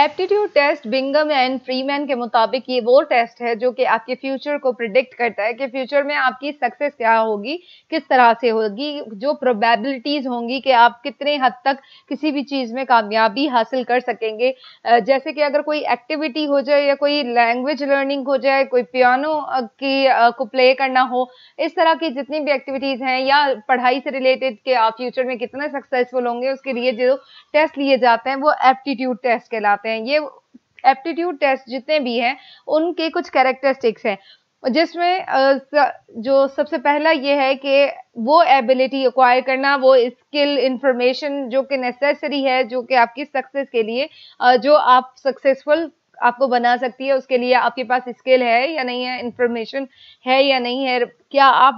Aptitude test Bingham and Freeman के मुताबिक ये वो टेस्ट है जो कि आपके फ्यूचर को प्रिडिक्ट करता है कि फ्यूचर में आपकी सक्सेस क्या होगी, किस तरह से होगी, जो प्रोबेबिलिटीज होंगी कि आप कितने हद तक किसी भी चीज में कामयाबी हासिल कर सकेंगे। जैसे कि अगर कोई एक्टिविटी हो जाए या कोई लैंग्वेज लर्निंग हो जाए, कोई पियानो को प्ले करना हो, इस तरह की जितनी भी एक्टिविटीज हैं या पढ़ाई से रिलेटेड कि आप फ्यूचर में कितने सक्सेसफुल होंगे, उसके लिए जो टेस्ट लिए जाते हैं वो एप्टीट्यूड टेस्ट कहलाते हैं। ये एप्टीट्यूड टेस्ट जितने भी हैं उनके कुछ कैरेक्टरिस्टिक्स हैं, जिसमें जो सबसे पहला ये है कि वो एबिलिटी एक्वायर करना, वो स्किल इंफॉर्मेशन जो कि नेसेसरी है, जो कि आपकी सक्सेस के लिए जो आप सक्सेसफुल आपको बना सकती है, उसके लिए आपके पास स्किल है या नहीं है, इंफॉर्मेशन है या नहीं है, क्या आप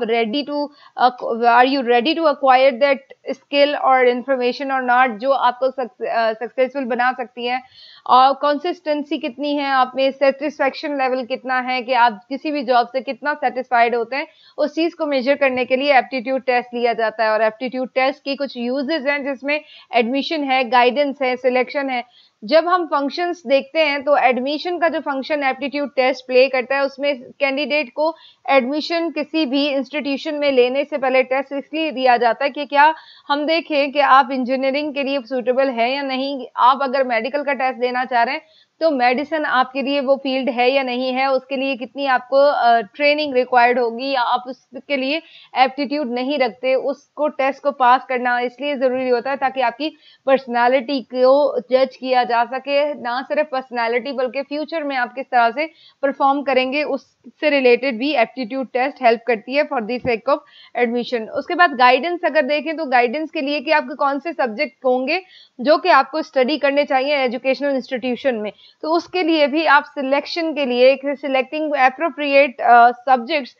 are you ready to acquire that skill और इंफॉर्मेशन और नॉट, जो आपको सक्सेसफुल बना सकती है। और कंसिस्टेंसी कितनी है आप में, सेटिस्फेक्शन लेवल कितना है कि आप किसी भी जॉब से कितना सेटिस्फाइड होते हैं, उस चीज को मेजर करने के लिए एप्टीट्यूड टेस्ट लिया जाता है। और एप्टीट्यूड टेस्ट की कुछ यूजेस हैं जिसमें एडमिशन है, गाइडेंस है, सिलेक्शन है। जब हम फंक्शंस देखते हैं तो एडमिशन का जो फंक्शन एप्टीट्यूड टेस्ट प्ले करता है, उसमें कैंडिडेट को एडमिशन किसी भी इंस्टीट्यूशन में लेने से पहले टेस्ट इसलिए दिया जाता है कि क्या हम देखें कि आप इंजीनियरिंग के लिए सूटेबल है या नहीं। आप अगर मेडिकल का टेस्ट देना चाह रहे हैं तो मेडिसिन आपके लिए वो फील्ड है या नहीं है, उसके लिए कितनी आपको ट्रेनिंग रिक्वायर्ड होगी, या आप उसके लिए एप्टीट्यूड नहीं रखते, उसको टेस्ट को पास करना इसलिए जरूरी होता है ताकि आपकी पर्सनालिटी को जज किया जा सके। ना सिर्फ पर्सनालिटी बल्कि फ्यूचर में आप किस तरह से परफॉर्म करेंगे, उससे रिलेटेड भी एप्टीट्यूड टेस्ट हेल्प करती है for the sake of admission. उसके बाद गाइडेंस अगर देखें तो गाइडेंस के लिए कि आपके कौन से सब्जेक्ट होंगे जो कि आपको स्टडी करने चाहिए एजुकेशनल इंस्टीट्यूशन में, तो उसके लिए भी आप सिलेक्शन के लिए selecting appropriate subjects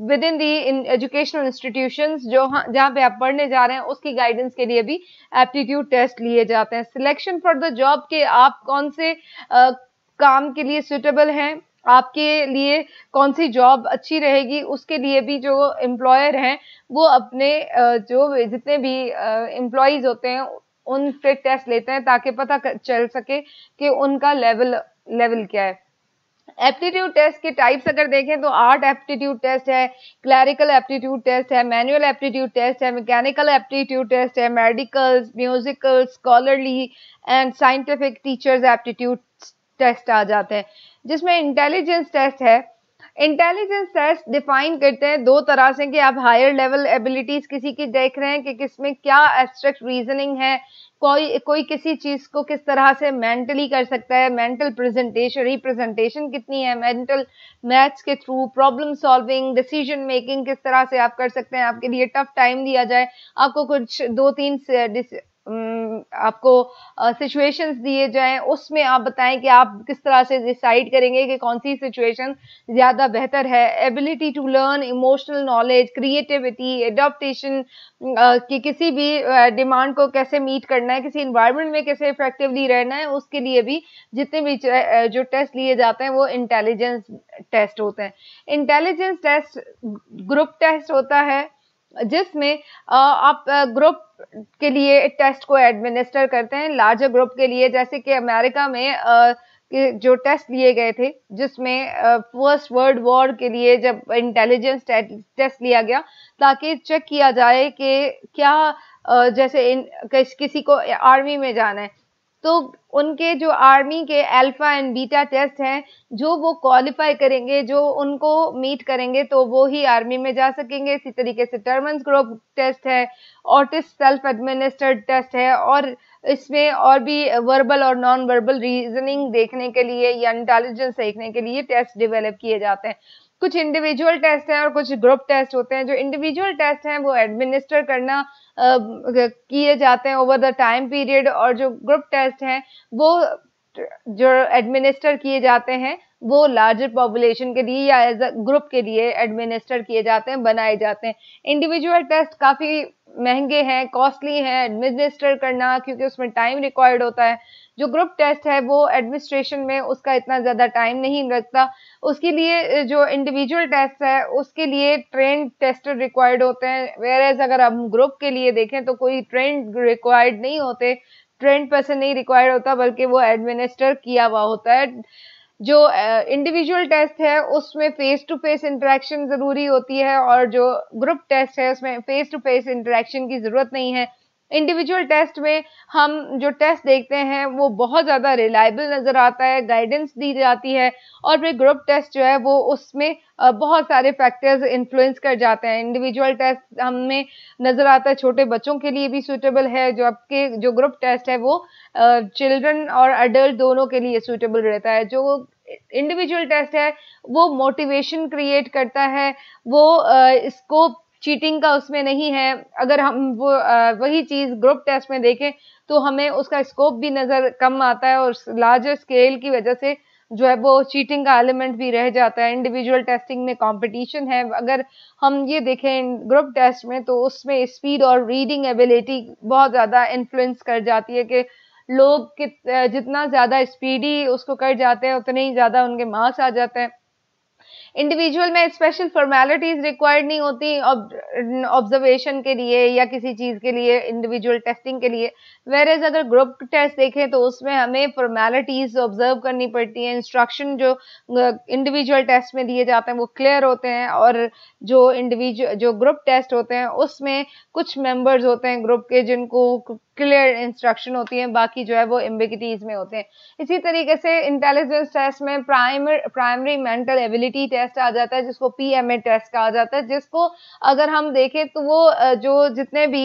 with in the educational institutions जहाँ पे आप पढ़ने जा रहे हैं, उसकी गाइडेंस के लिए भी एप्टीट्यूड टेस्ट लिए जाते हैं। सिलेक्शन फॉर द जॉब के आप कौन से काम के लिए सुटेबल हैं, आपके लिए कौन सी जॉब अच्छी रहेगी, उसके लिए भी जो एम्प्लॉयर हैं वो अपने जो जितने भी एम्प्लॉयज होते हैं उन पे टेस्ट लेते हैं ताकि पता चल सके कि उनका लेवल क्या है। एप्टीट्यूड टेस्ट के टाइप्स अगर देखें तो आर्ट एप्टीट्यूड टेस्ट है, क्लैरिकल एप्टीट्यूड टेस्ट है, मैनुअल एप्टीट्यूड टेस्ट है, मैकेनिकल एप्टीट्यूड टेस्ट है, medical, musical, scholarly and scientific teachers aptitude test आ जाते हैं। जिसमें इंटेलिजेंस टेस्ट है, इंटेलिजेंस टेस्ट डिफाइन करते हैं दो तरह से कि आप हायर लेवल एबिलिटीज किसी की देख रहे हैं कि किसमें क्या एब्स्ट्रैक्ट रीजनिंग है, कोई किसी चीज को किस तरह से मेंटली कर सकता है, मेंटल रिप्रेजेंटेशन कितनी है, मेंटल मैथ्स के through problem solving, decision making किस तरह से आप कर सकते हैं। आपके लिए टफ टाइम दिया जाए, आपको कुछ 2-3 आपको सिचुएशंस दिए जाएं, उसमें आप बताएं कि आप किस तरह से डिसाइड करेंगे कि कौन सी सिचुएशन ज्यादा बेहतर है। Ability to learn, emotional knowledge, creativity, adaptation कि किसी भी डिमांड को कैसे मीट करना है, किसी इन्वायरमेंट में कैसे इफेक्टिवली रहना है, उसके लिए भी जितने भी जो टेस्ट लिए जाते हैं वो इंटेलिजेंस टेस्ट होते हैं। इंटेलिजेंस टेस्ट ग्रुप टेस्ट होता है जिसमें आप ग्रुप के लिए टेस्ट को एडमिनिस्टर करते हैं लार्जर ग्रुप के लिए। जैसे कि अमेरिका में जो टेस्ट लिए गए थे जिसमें फर्स्ट वर्ल्ड वॉर के लिए जब इंटेलिजेंस टेस्ट लिया गया ताकि चेक किया जाए कि क्या जैसे किसी को आर्मी में जाना है तो उनके जो आर्मी के अल्फा एंड बीटा टेस्ट हैं जो वो क्वालिफाई करेंगे, जो उनको मीट करेंगे तो वो ही आर्मी में जा सकेंगे। इसी तरीके से टर्मन्स ग्रुप टेस्ट है, ऑटिस्ट सेल्फ एडमिनिस्टर्ड टेस्ट है, और इसमें और भी वर्बल और नॉन वर्बल रीजनिंग देखने के लिए या इंटेलिजेंस देखने के लिए टेस्ट डेवलप किए जाते हैं। कुछ इंडिविजुअल टेस्ट हैं और कुछ ग्रुप टेस्ट होते हैं। जो इंडिविजुअल टेस्ट हैं वो एडमिनिस्टर करना किए जाते हैं ओवर द टाइम पीरियड, और जो ग्रुप टेस्ट हैं वो जो एडमिनिस्टर किए जाते हैं वो लार्जर पॉपुलेशन के लिए या एज अ ग्रुप के लिए एडमिनिस्टर किए जाते हैं, बनाए जाते हैं। इंडिविजुअल टेस्ट काफी महंगे हैं, कॉस्टली हैं एडमिनिस्टर करना क्योंकि उसमें टाइम रिक्वायर्ड होता है। जो ग्रुप टेस्ट है वो एडमिनिस्ट्रेशन में उसका इतना ज्यादा टाइम नहीं लगता। उसके लिए जो इंडिविजुअल टेस्ट है उसके लिए ट्रेन टेस्टर रिक्वायर्ड होते हैं, वेयर एज अगर हम ग्रुप के लिए देखें तो कोई ट्रेन रिक्वायर्ड नहीं होते। ट्रेंड पर्सन नहीं रिक्वायर्ड होता, बल्कि वो एडमिनिस्टर किया हुआ होता है। जो इंडिविजुअल टेस्ट है उसमें फेस टू फेस इंटरेक्शन जरूरी होती है, और जो ग्रुप टेस्ट है उसमें फेस टू फेस इंटरेक्शन की जरूरत नहीं है। इंडिविजुअल टेस्ट में हम जो टेस्ट देखते हैं वो बहुत ज़्यादा रिलायबल नज़र आता है, गाइडेंस दी जाती है, और फिर ग्रुप टेस्ट जो है वो उसमें बहुत सारे फैक्टर्स इन्फ्लुएंस कर जाते हैं। इंडिविजुअल टेस्ट हमें नज़र आता है छोटे बच्चों के लिए भी सूटेबल है, जो आपके जो ग्रुप टेस्ट है वो चिल्ड्रन और अडल्ट दोनों के लिए सूटेबल रहता है। जो इंडिविजुअल टेस्ट है वो मोटिवेशन क्रिएट करता है, वो स्कोप चीटिंग का उसमें नहीं है। अगर हम वो वही चीज ग्रुप टेस्ट में देखें तो हमें उसका स्कोप भी नजर कम आता है, और लार्जर स्केल की वजह से जो है वो चीटिंग का एलिमेंट भी रह जाता है। इंडिविजुअल टेस्टिंग में कंपटीशन है। अगर हम ये देखें ग्रुप टेस्ट में तो उसमें स्पीड और रीडिंग एबिलिटी बहुत ज्यादा इन्फ्लुएंस कर जाती है, कि लोग जितना ज्यादा स्पीडी उसको कर जाते हैं उतने ही ज्यादा उनके मार्क्स आ जाते हैं। इंडिविजुअल में स्पेशल फॉर्मेलिटीज रिक्वायर्ड नहीं होती ऑब्जर्वेशन के लिए या किसी चीज के लिए, इंडिविजुअल टेस्टिंग के लिए। वेरेज अगर ग्रुप टेस्ट देखें तो उसमें हमें फॉर्मेलिटीज ऑब्जर्व करनी पड़ती है। इंस्ट्रक्शन जो इंडिविजुअल टेस्ट में दिए जाते हैं वो क्लियर होते हैं, और जो ग्रुप टेस्ट होते हैं उसमें कुछ मेंबर्स होते हैं ग्रुप के जिनको क्लियर इंस्ट्रक्शन होती है, बाकी जो है वो एम्बिगिटीज में होते हैं। इसी तरीके से इंटेलिजेंस टेस्ट में प्राइमरी मेंटल एबिलिटी टेस्ट आ जाता है, जिसको पीएमए टेस्ट कहा जाता है, जिसको अगर हम देखें तो वो जो जितने भी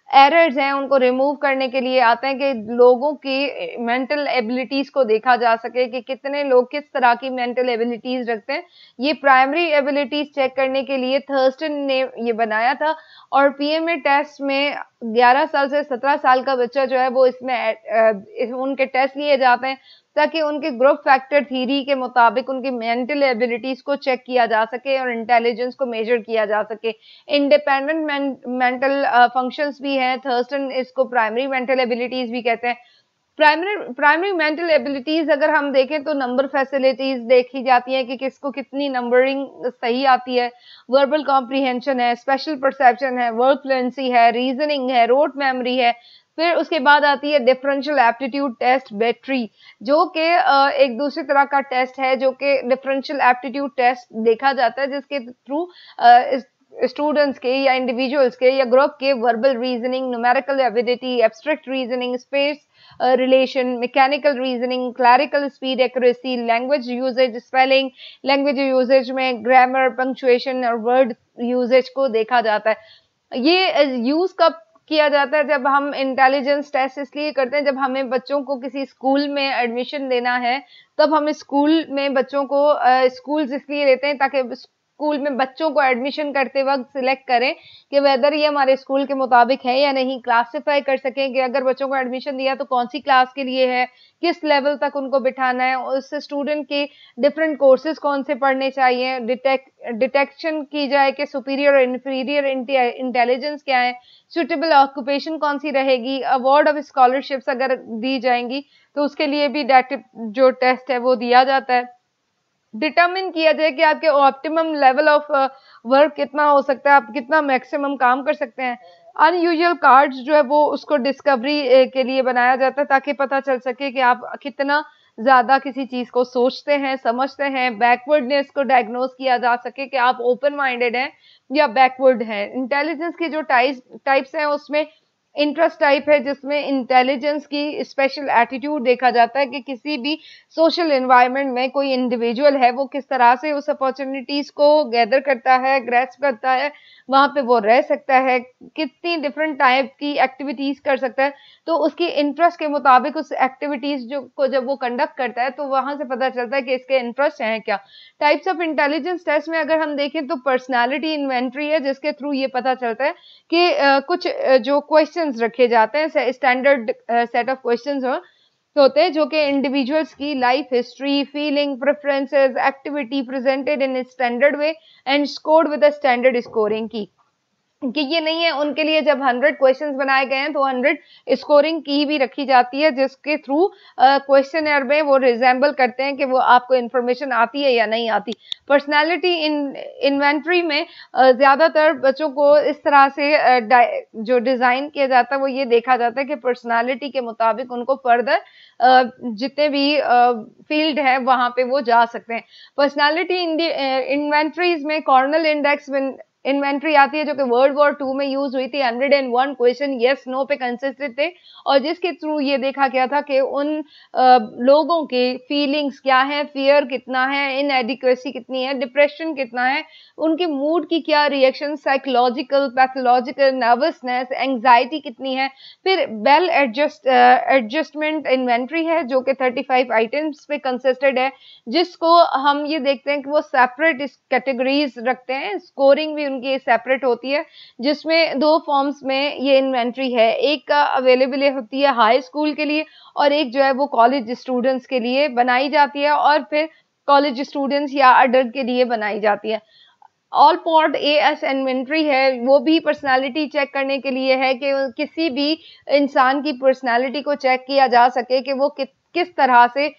एरर्स हैं उनको रिमूव करने के लिए आते हैं, कि लोगों की मेंटल एबिलिटीज को देखा जा सके कि कितने लोग किस तरह की मेंटल एबिलिटीज रखते हैं। ये प्राइमरी एबिलिटीज चेक करने के लिए थर्स्टन ने ये बनाया था। और पीएमए टेस्ट में 11 साल से 17 साल का बच्चा जो है वो इसमें उनके टेस्ट लिए जाते हैं, ताकि उनके ग्रुप फैक्टर थ्योरी के मुताबिक उनकी मेंटल एबिलिटीज को चेक किया जा सके और इंटेलिजेंस को मेजर किया जा सके। इंडिपेंडेंट मेंटल फंक्शंस भी हैं, थर्स्टन इसको प्राइमरी मेंटल एबिलिटीज भी कहते हैं। प्राइमरी मेंटल एबिलिटीज अगर हम देखें तो नंबर फैसिलिटीज देखी जाती है कि किसको कितनी नंबरिंग सही आती है, वर्बल कॉम्प्रीहेंशन है, स्पेशल परसेप्शन है, वर्क फ्लुएंसी है, रीजनिंग है, रोट मेमोरी है। फिर उसके बाद आती है डिफरेंशियल एप्टीट्यूड टेस्ट बैटरी, जो कि एक दूसरी तरह का टेस्ट है, जो कि डिफरेंशियल एप्टीट्यूड टेस्ट देखा जाता है, जिसके थ्रू स्टूडेंट्स के या इंडिविजुअल्स के या ग्रुप के verbal reasoning, numerical ability, abstract reasoning, space relation, mechanical reasoning, clerical speed accuracy, language usage, spelling, language usage में ग्रामर, पंक्चुएशन और वर्ड यूजेज को देखा जाता है। ये यूज कब किया जाता है? जब हम इंटेलिजेंस टेस्ट इसलिए करते हैं जब हमें बच्चों को किसी स्कूल में एडमिशन देना है, तब हम स्कूल में बच्चों को स्कूल्स इसलिए लेते हैं ताकि स्कूल में बच्चों को एडमिशन करते वक्त सिलेक्ट करें कि वेदर ये हमारे स्कूल के मुताबिक है या नहीं, क्लासिफाई कर सकें कि अगर बच्चों को एडमिशन दिया तो कौन सी क्लास के लिए है, किस लेवल तक उनको बिठाना है, उस स्टूडेंट के डिफरेंट कोर्सेज कौन से पढ़ने चाहिए, डिटेक्शन की जाए कि सुपीरियर और इन्फीरियर इंटेलिजेंस क्या है, सुटेबल ऑक्यूपेशन कौन सी रहेगी, अवार्ड ऑफ स्कॉलरशिप्स अगर दी जाएंगी तो उसके लिए भी जो टेस्ट है वो दिया जाता है। डिटरमिन किया जाए कि आपके ऑप्टिमम लेवल ऑफ वर्क कितना हो सकता है, आप कितना मैक्सिमम काम कर सकते हैं। अनयूजुअल कार्ड्स जो है वो उसको डिस्कवरी के लिए बनाया जाता है, ताकि पता चल सके कि आप कितना ज्यादा किसी चीज को सोचते हैं, समझते हैं। बैकवर्डनेस को डायग्नोज किया जा सके कि आप ओपन माइंडेड हैं या बैकवर्ड हैं। इंटेलिजेंस की जो टाइप्स हैं उसमें इंटरेस्ट टाइप है, जिसमें इंटेलिजेंस की स्पेशल एटीट्यूड देखा जाता है कि किसी भी सोशल एनवायरनमेंट में कोई इंडिविजुअल है वो किस तरह से उस अपॉर्चुनिटीज को गैदर करता है, ग्रैस्प करता है, वहां पे वो रह सकता है, कितनी डिफरेंट टाइप की एक्टिविटीज कर सकता है। तो उसकी इंटरेस्ट के मुताबिक उस एक्टिविटीज को जब वो कंडक्ट करता है तो वहां से पता चलता है कि इसके इंटरेस्ट हैं क्या। टाइप्स ऑफ इंटेलिजेंस टेस्ट में अगर हम देखें तो पर्सनालिटी इन्वेंट्री है, जिसके थ्रू ये पता चलता है कि कुछ जो क्वेश्चंस रखे जाते हैं, स्टैंडर्ड सेट ऑफ क्वेश्चंस होते हैं, जो कि इंडिविजुअल्स की life history, feeling, preferences, activity presented in standard way and scored with a standard scoring की। कि ये नहीं है उनके लिए जब 100 क्वेश्चंस बनाए गए हैं तो 100 स्कोरिंग की भी रखी जाती है, जिसके थ्रू क्वेश्चनर में वो रिजेंबल करते हैं कि वो आपको इन्फॉर्मेशन आती है या नहीं आती। पर्सनालिटी इन्वेंटरी में ज्यादातर बच्चों को इस तरह से जो डिजाइन किया जाता है वो ये देखा जाता है कि पर्सनालिटी के मुताबिक उनको फर्दर जितने भी फील्ड है वहां पे वो जा सकते हैं। पर्सनालिटी इन्वेंटरीज में कॉर्नल इंडेक्स इन्वेंट्री आती है जो कि वर्ल्ड वॉर 2 में यूज हुई थी। 101 क्वेश्चन यस नो पे कंसिस्टेंट थे और जिसके थ्रू ये देखा गया था कि उन लोगों के फीलिंग्स क्या है, फियर कितना है, इनएडिक्वेसी कितनी है, डिप्रेशन कितना है, उनके मूड की क्या reaction, psychological, pathological, nervousness, anxiety कितनी है। फिर बेल एडजस्टमेंट इन्वेंट्री है जो कि 35 आइटम्स पे कंसिस्टेड है, जिसको हम ये देखते हैं कि वो सेपरेट कैटेगरीज रखते हैं, स्कोरिंग भी उनकी सेपरेट होती है, जिसमें 2 फॉर्म्स में ये इन्वेंट्री है। एक का अवेलेबल होती है हाई स्कूल के लिए और एक जो है वो कॉलेज स्टूडेंट्स के लिए बनाई जाती है और फिर कॉलेज स्टूडेंट्स या अडल्ट के लिए बनाई जाती है। ऑल पॉड एएस इन्वेंट्री है, वो भी पर्सनालिटी चेक करने के लिए है कि किसी भी इंसान की पर्सनालिटी को चेक किया जा सके कि वो किस तरह से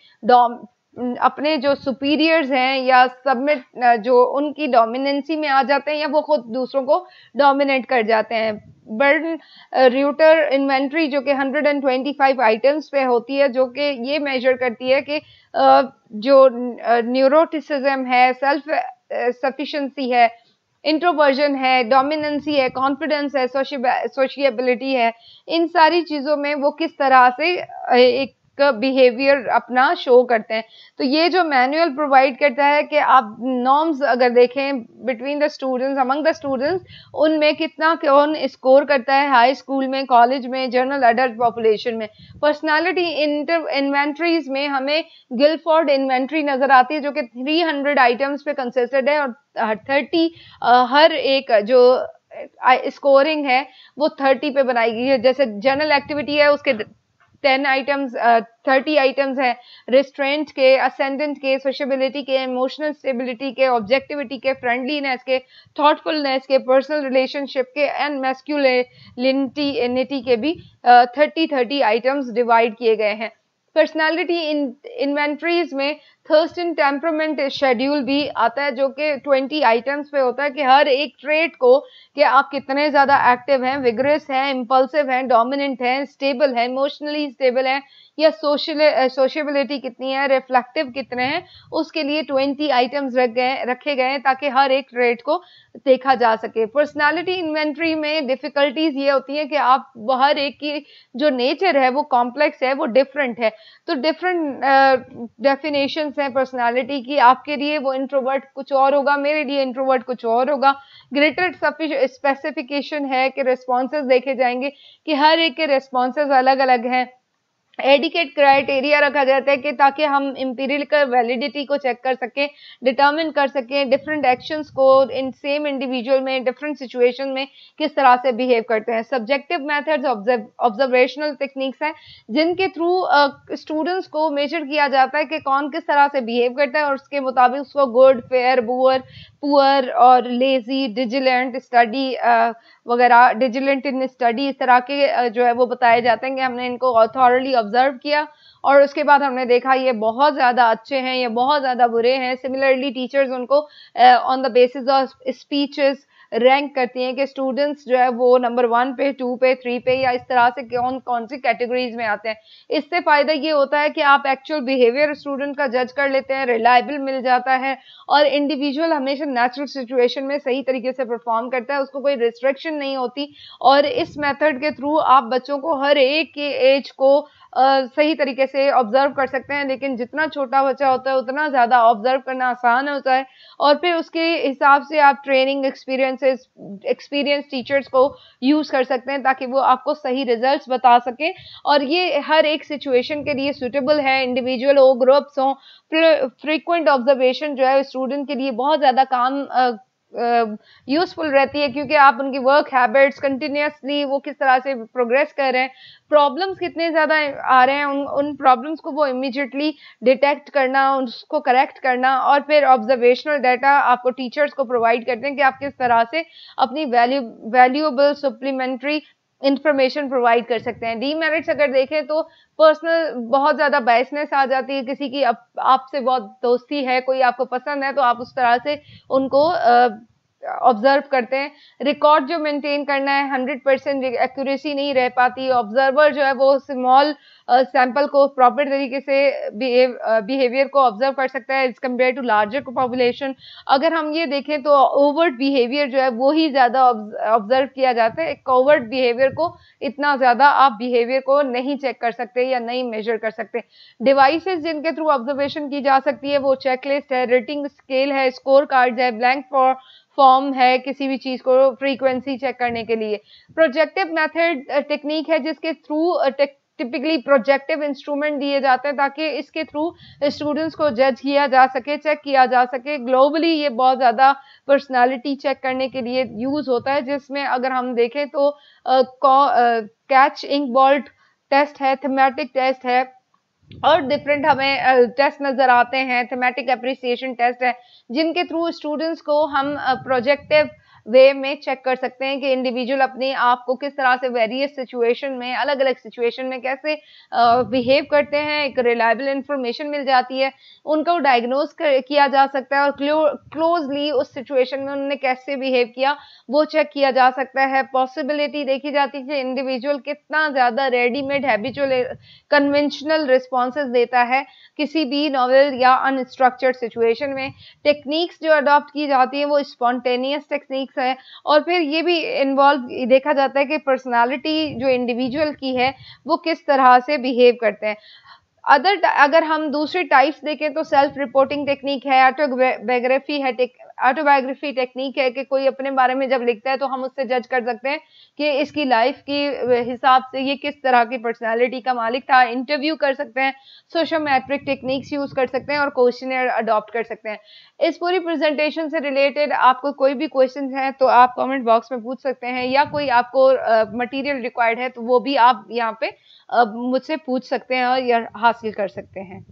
अपने जो सुपीरियर्स हैं या सबमिट जो उनकी डोमिनेंसी में आ जाते हैं या वो खुद दूसरों को डोमिनेट कर जाते हैं। बर्न र्यूटर इन्वेंट्री जो कि 125 आइटम्स पे होती है, जो कि ये मेजर करती है कि जो न्यूरोटिसिज्म है, सेल्फ सफिशिएंसी है, इंट्रोवर्जन है, डोमिनेंसी है, कॉन्फिडेंस है, सोशिएबिलिटी है, इन सारी चीजों में वो किस तरह से एक बिहेवियर अपना शो करते हैं। तो ये जो मैनुअल प्रोवाइड करता है कि आप नॉर्म्स अगर देखें between the students, among the students, उनमें कितना कौन स्कोर करता है हाई स्कूल में, कॉलेज में, जनरल अडल्ट पॉपुलेशन में। पर्सनालिटी इन्वेंट्रीज में हमें गिलफोर्ड इन्वेंट्री नजर आती है जो कि 300 आइटम्स पे कंसिस्टेड है और 30 हर एक जो स्कोरिंग है वो 30 पे बनाई गई है। जैसे जनरल एक्टिविटी है उसके 10 आइटम्स 30 आइटम्स है, रिस्ट्रेंट के, असेंडेंट के, सोशबिलिटी के, इमोशनल स्टेबिलिटी के, ऑब्जेक्टिविटी के, फ्रेंडलीनेस के, थॉटफुलनेस के, पर्सनल रिलेशनशिप के एंड मैस्कुलिनिटी के भी 30 आइटम्स डिवाइड किए गए हैं। पर्सनालिटी इन्वेंट्रीज में थर्स्ट एंड टेम्परामेंट शेड्यूल भी आता है जो कि 20 आइटम्स पे होता है कि हर एक ट्रेट को कि आप कितने ज्यादा एक्टिव हैं, विग्रेस हैं, इम्पल्सिव हैं, डोमिनेंट हैं, स्टेबल हैं, इमोशनली स्टेबल हैं या सोशबिलिटी कितनी है, रिफ्लेक्टिव कितने हैं, उसके लिए 20 आइटम्स रखे गए हैं ताकि हर एक ट्रेट को देखा जा सके। पर्सनालिटी इन्वेंट्री में डिफिकल्टीज ये होती है कि आप हर एक की जो नेचर है वो कॉम्प्लेक्स है, वो डिफरेंट है। तो डिफरेंट डेफिनेशंस हैं पर्सनालिटी की, आपके लिए वो इंट्रोवर्ट कुछ और होगा, मेरे लिए इंट्रोवर्ट कुछ और होगा। ग्रेटर स्पेसिफिकेशन है कि रिस्पॉन्सेज देखे जाएंगे कि हर एक के रिस्पॉन्सेज अलग अलग हैं। एडिकेट क्राइटेरिया रखा जाता है कि ताकि हम इंपीरियल वैलिडिटी को चेक कर सकें, डिटर्मिन कर सकें डिफरेंट एक्शंस को इन सेम इंडिविजुअल में डिफरेंट सिचुएशन में किस तरह से बिहेव करते हैं। सब्जेक्टिव मेथड्स ऑब्जर्वेशनल टेक्निक्स हैं जिनके थ्रू स्टूडेंट्स को मेजर किया जाता है कि कौन किस तरह से बिहेव करता है और उसके मुताबिक उसको गुड, फेयर, पुअर और लेजी, डिजिलेंट, स्टडी वगैरह, डिजिलेंट इन स्टडी, इस तरह के जो है वो बताए जाते हैं कि हमने इनको थॉरली ऑब्जर्व किया और उसके बाद हमने देखा ये बहुत ज्यादा अच्छे हैं, ये बहुत ज्यादा बुरे हैं। सिमिलरली टीचर्स उनको on the basis of speeches rank करती हैं कि स्टूडेंट्स जो है वो नंबर 1 पे, 2 पे, 3 पे या इस तरह से कौन कौन सी कैटेगरीज में आते हैं। इससे फायदा ये होता है कि आप एक्चुअल बिहेवियर स्टूडेंट का जज कर लेते हैं, रिलायबल मिल जाता है और इंडिविजुअल हमेशा नेचुरल सिचुएशन में सही तरीके से परफॉर्म करता है, उसको कोई रिस्ट्रिक्शन नहीं होती। और इस मेथड के थ्रू आप बच्चों को हर एक के एज को सही तरीके से ऑब्जर्व कर सकते हैं, लेकिन जितना छोटा बच्चा होता है उतना ज्यादा ऑब्जर्व करना आसान होता है और फिर उसके हिसाब से आप ट्रेनिंग एक्सपीरियंस टीचर्स को यूज कर सकते हैं ताकि वो आपको सही रिजल्ट्स बता सके। और ये हर एक सिचुएशन के लिए सूटेबल है, इंडिविजुअल हो, ग्रुप्स हो। फ्रीक्वेंट ऑब्जर्वेशन जो है स्टूडेंट के लिए बहुत ज्यादा काम यूजफुल रहती है, क्योंकि आप उनकी वर्क हैबिट्स कंटिन्यूसली वो किस तरह से प्रोग्रेस कर रहे हैं, प्रॉब्लम्स कितने ज़्यादा आ रहे हैं, उन प्रॉब्लम्स को वो इमीडिएटली डिटेक्ट करना, उसको करेक्ट करना, और फिर ऑब्जर्वेशनल डाटा आपको टीचर्स को प्रोवाइड करते हैं कि आप किस तरह से अपनी वैल्यूएबल सप्लीमेंट्री इंफॉर्मेशन प्रोवाइड कर सकते हैं। डीमेरिट्स अगर देखें तो पर्सनल बहुत ज़्यादा बायसनेस आ जाती है, किसी की आपसे बहुत दोस्ती है, कोई आपको पसंद है, तो आप उस तरह से उनको ऑब्जर्व करते हैं। रिकॉर्ड जो मेंटेन करना है 100% एक्यूरेसी नहीं रह पाती, ऑब्जर्वर जो है वो स्मॉल सैंपल को प्रॉपर तरीके से बिहेवियर को ऑब्जर्व कर सकता है as compared to larger population. अगर हम ये देखें तो ओवर्ट बिहेवियर जो है वो ही ज़्यादा ऑब्जर्व किया जाता है, कोवर्ट बिहेवियर को इतना ज़्यादा आप बिहेवियर को नहीं चेक कर सकते या नहीं मेजर कर सकते। डिवाइसेस जिनके थ्रू ऑब्जर्वेशन की जा सकती है वो चेकलिस्ट है, रेटिंग स्केल है, स्कोर कार्ड है, ब्लैंक फॉर्म है किसी भी चीज को फ्रीक्वेंसी चेक करने के लिए। प्रोजेक्टिव मेथड टेक्निक है जिसके थ्रू टिपिकली प्रोजेक्टिव इंस्ट्रूमेंट दिए जाते हैं ताकि इसके थ्रू स्टूडेंट्स को जज किया जा सके, चेक किया जा सके। ग्लोबली ये बहुत ज़्यादा पर्सनालिटी चेक करने के लिए यूज़ होता है, जिसमें अगर हम देखें तो कैच इंक बॉल्ट टेस्ट है, थीमेटिक टेस्ट है, और डिफरेंट हमें टेस्ट नज़र आते हैं। थीमेटिक एप्रिसिएशन टेस्ट है जिनके थ्रू स्टूडेंट्स को हम प्रोजेक्टिव वे में चेक कर सकते हैं कि इंडिविजुअल अपने आप को किस तरह से वेरियस सिचुएशन में, अलग अलग सिचुएशन में कैसे बिहेव करते हैं। एक रिलायबल इंफॉर्मेशन मिल जाती है, उनको डायग्नोज किया जा सकता है, और क्लोजली उस सिचुएशन में उन्होंने कैसे बिहेव किया वो चेक किया जा सकता है। पॉसिबिलिटी देखी जाती है कि इंडिविजुअल कितना ज़्यादा रेडीमेड हैबिचुअल कन्वेंशनल रिस्पॉन्सेज देता है किसी भी नॉवल या अनस्ट्रक्चर्ड सिचुएशन में। टेक्निक्स जो अडॉप्ट की जाती है वो स्पॉन्टेनियस टेक्निक्स है, और फिर ये भी इन्वॉल्व देखा जाता है कि पर्सनालिटी जो इंडिविजुअल की है वो किस तरह से बिहेव करते हैं। अगर हम दूसरे टाइप्स देखें तो सेल्फ रिपोर्टिंग टेक्निक है, ऑटोबायोग्राफी टेक्निक है कि कोई अपने बारे में जब लिखता है तो हम उससे जज कर सकते हैं कि इसकी लाइफ की हिसाब से ये किस तरह की पर्सनालिटी का मालिक था। इंटरव्यू कर सकते हैं, सोशियोमेट्रिक टेक्निक्स यूज कर सकते हैं, और क्वेश्चनर अडॉप्ट कर सकते हैं। इस पूरी प्रेजेंटेशन से रिलेटेड आपको कोई भी क्वेश्चन है तो आप कमेंट बॉक्स में पूछ सकते हैं, या कोई आपको मटेरियल रिक्वायर्ड है तो वो भी आप यहाँ पे मुझसे पूछ सकते हैं और या हासिल कर सकते हैं।